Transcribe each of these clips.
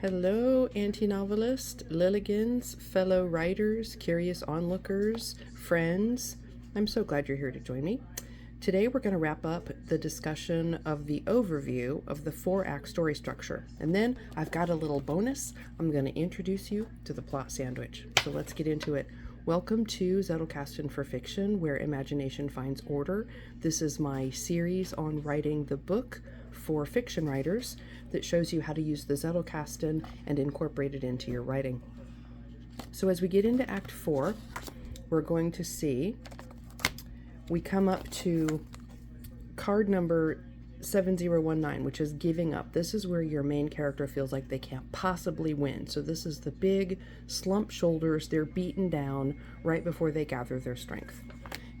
Hello, anti-novelist, Lilligans, fellow writers, curious onlookers, friends. I'm so glad you're here to join me. Today we're going to wrap up the discussion of the overview of the 4-act story structure. And then I've got a little bonus. I'm going to introduce you to the plot sandwich. So let's get into it. Welcome to Zettelkasten for Fiction, where imagination finds order. This is my series on writing the book for fiction writers that shows you how to use the Zettelkasten and incorporate it into your writing. So as we get into Act 4, we're going to see we come up to card number 7019, which is giving up. This is where your main character feels like they can't possibly win. So this is the big slump shoulders. They're beaten down right before they gather their strength.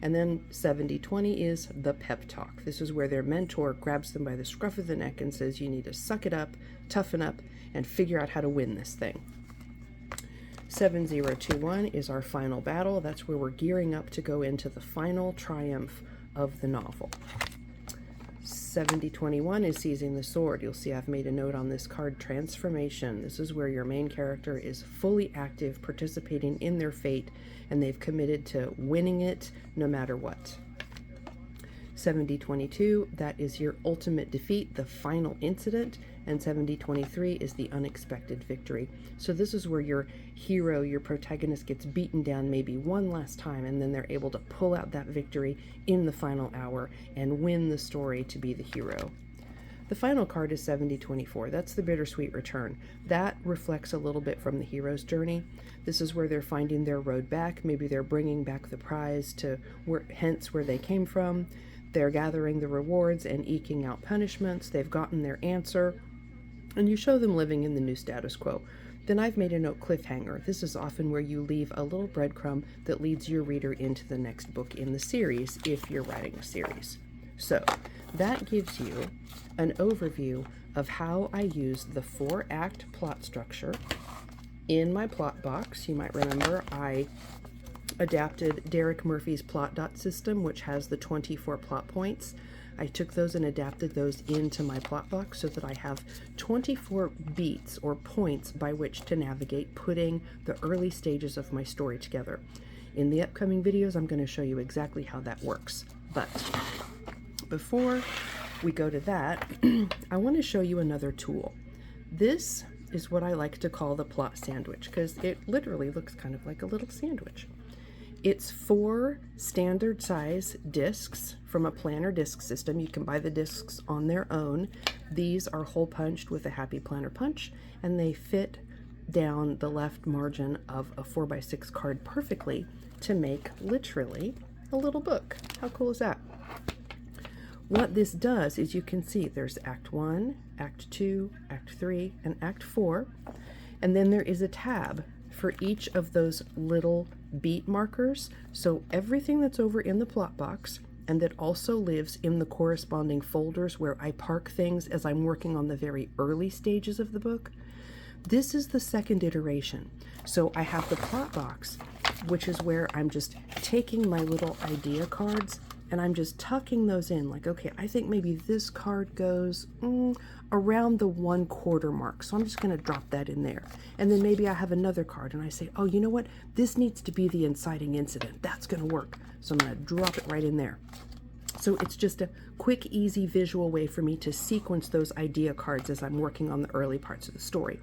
And then 7020 is the pep talk. This is where their mentor grabs them by the scruff of the neck and says, you need to suck it up, toughen up, and figure out how to win this thing. 7021 is our final battle. That's where we're gearing up to go into the final triumph of the novel. 7021 is seizing the sword. You'll see I've made a note on this card, transformation. This is where your main character is fully active, participating in their fate, and they've committed to winning it no matter what. 7022, that is your ultimate defeat, the final incident, and 7023 is the unexpected victory. So this is where your hero, your protagonist, gets beaten down maybe one last time, and then they're able to pull out that victory in the final hour and win the story to be the hero. The final card is 7024. That's the bittersweet return. That reflects a little bit from the hero's journey. This is where they're finding their road back. Maybe they're bringing back the prize to hence where they came from. They're gathering the rewards and eking out punishments. They've gotten their answer, and you show them living in the new status quo. Then I've made a note, cliffhanger. This is often where you leave a little breadcrumb that leads your reader into the next book in the series, if you're writing a series. So that gives you an overview of how I use the 4-act plot structure in my plot box. You might remember I adapted Derek Murphy's plot dot system, which has the 24 plot points. I took those and adapted those into my plot box so that I have 24 beats or points by which to navigate putting the early stages of my story together. In the upcoming videos, I'm going to show you exactly how that works. But before we go to that, I want to show you another tool. This is what I like to call the plot sandwich, because it literally looks kind of like a little sandwich. It's 4 standard size discs from a planner disc system. You can buy the discs on their own. These are hole punched with a Happy Planner punch, and they fit down the left margin of a 4x6 card perfectly to make literally a little book. How cool is that? What this does is you can see there's Act 1, Act 2, Act 3, and Act 4, and then there is a tab for each of those little beat markers. So everything that's over in the plot box and that also lives in the corresponding folders where I park things as I'm working on the very early stages of the book, this is the second iteration. So I have the plot box, which is where I'm just taking my little idea cards and I'm just tucking those in, like, okay, I think maybe this card goes around the 1/4 mark, so I'm just going to drop that in there. And then maybe I have another card and I say, oh, you know what, this needs to be the inciting incident. That's going to work. So I'm going to drop it right in there. So it's just a quick, easy visual way for me to sequence those idea cards as I'm working on the early parts of the story.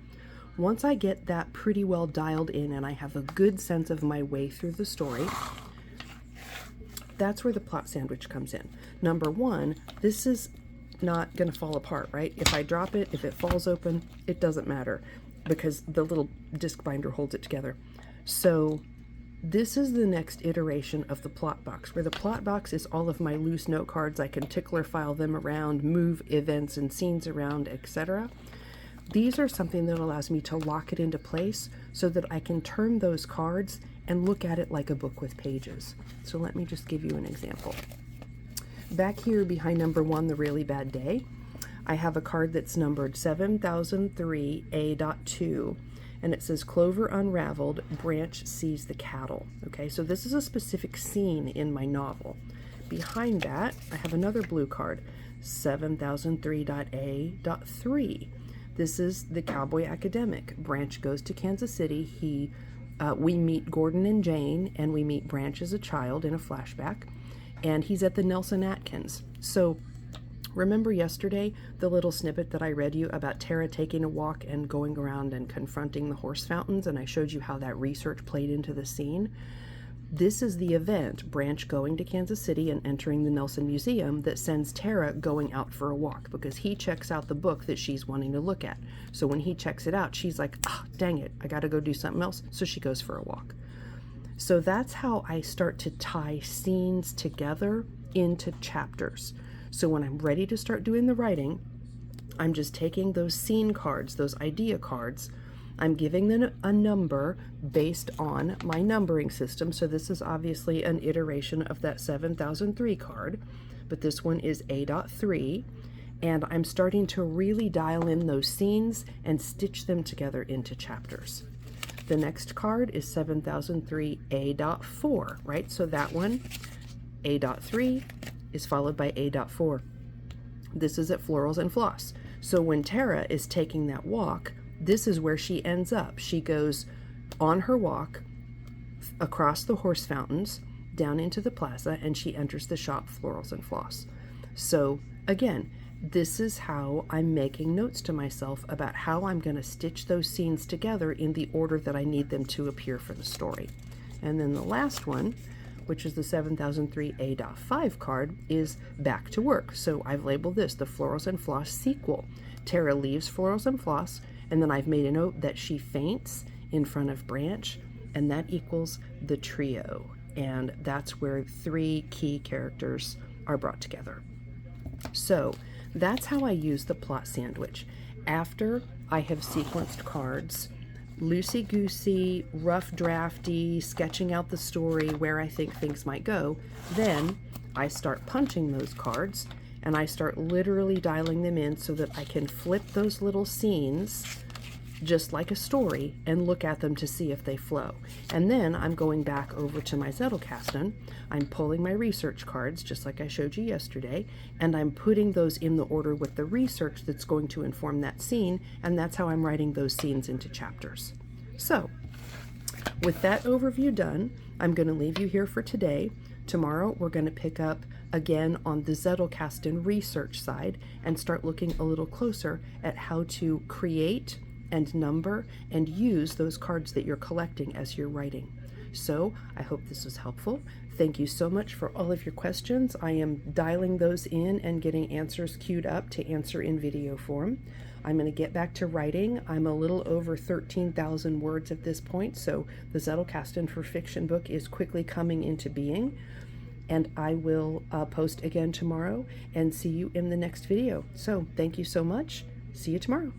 Once I get that pretty well dialed in and I have a good sense of my way through the story, that's where the plot sandwich comes in. Number 1, this is not going to fall apart, right? If I drop it, if it falls open, it doesn't matter because the little disc binder holds it together. So this is the next iteration of the plot box, where the plot box is all of my loose note cards. I can tickler file them around, move events and scenes around, etc. These are something that allows me to lock it into place so that I can turn those cards and look at it like a book with pages. So let me just give you an example. Back here behind number 1, The Really Bad Day, I have a card that's numbered 7003 A.2, and it says Clover Unraveled, Branch Sees the Cattle. Okay, so this is a specific scene in my novel. Behind that, I have another blue card, 7003.A.3. This is the cowboy academic. Branch goes to Kansas City. We meet Gordon and Jane, and we meet Branch as a child in a flashback, and he's at the Nelson Atkins. So remember yesterday the little snippet that I read you about Tara taking a walk and going around and confronting the horse fountains, and I showed you how that research played into the scene? This is the event, Branch going to Kansas City and entering the Nelson Museum, that sends Tara going out for a walk, because he checks out the book that she's wanting to look at. So when he checks it out, she's like, ah, dang it, I gotta go do something else. So she goes for a walk. So that's how I start to tie scenes together into chapters. So when I'm ready to start doing the writing, I'm just taking those scene cards, those idea cards, I'm giving them a number based on my numbering system. So this is obviously an iteration of that 7003 card, but this one is A.3, and I'm starting to really dial in those scenes and stitch them together into chapters. The next card is 7003 A.4, right? So that one, A.3, is followed by A.4. This is at Florals and Floss. So when Tara is taking that walk, this is where she ends up. She goes on her walk across the horse fountains, down into the plaza, and she enters the shop Florals and Floss. So again, this is how I'm making notes to myself about how I'm going to stitch those scenes together in the order that I need them to appear for the story. And then the last one, which is the 7003 A.5 card, is back to work. So I've labeled this the Florals and Floss sequel. Tara leaves Florals and Floss, and then I've made a note that she faints in front of Branch, and that equals the trio. And that's where 3 key characters are brought together. So that's how I use the plot sandwich. After I have sequenced cards, loosey-goosey, rough drafty, sketching out the story where I think things might go, then I start punching those cards, and I start literally dialing them in so that I can flip those little scenes just like a story and look at them to see if they flow. And then I'm going back over to my Zettelkasten, I'm pulling my research cards just like I showed you yesterday, and I'm putting those in the order with the research that's going to inform that scene, and that's how I'm writing those scenes into chapters. So with that overview done, I'm going to leave you here for today. Tomorrow we're going to pick up again on the Zettelkasten research side and start looking a little closer at how to create and number and use those cards that you're collecting as you're writing. So I hope this was helpful. Thank you so much for all of your questions. I am dialing those in and getting answers queued up to answer in video form. I'm going to get back to writing. I'm a little over 13,000 words at this point, so the Zettelkasten for Fiction book is quickly coming into being. And I will post again tomorrow and see you in the next video. So thank you so much. See you tomorrow.